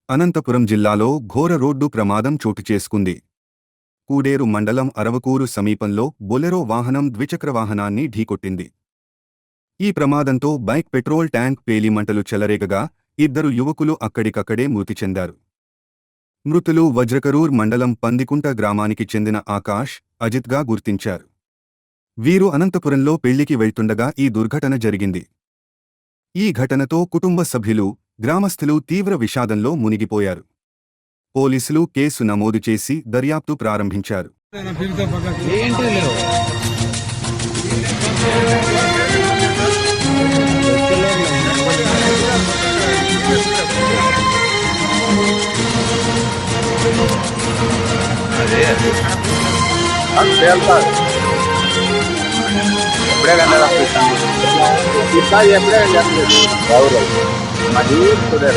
అనంతపురం జిల్లాలో ఘోర రోడ్డు ప్రమాదం చోటుచేసుకుంది. కూడేరు మండలం అరవకూరు సమీపంలో బొలెరో వాహనం ద్విచక్రవాహనాన్ని ఢీకొట్టింది. ఈ ప్రమాదంతో బైక్ పెట్రోల్ ట్యాంక్ పేలి మంటలు చెలరేగగా 2 యువకులు అక్కడికక్కడే మృతి చెందారు. మృతులు వజ్రకరూర్ మండలం పందికుంట గ్రామానికి చెందిన ఆకాష్, అజిత్గా గుర్తించారు. వీరు అనంతపురంలో పెళ్లికి వెళ్తుండగా ఈ దుర్ఘటన జరిగింది. ఈ ఘటనతో కుటుంబ సభ్యులు, గ్రామస్థులు తీవ్ర విషాదంలో మునిగిపోయారు. పోలీసులు కేసు నమోదు చేసి దర్యాప్తు ప్రారంభించారు. ఎప్పుడే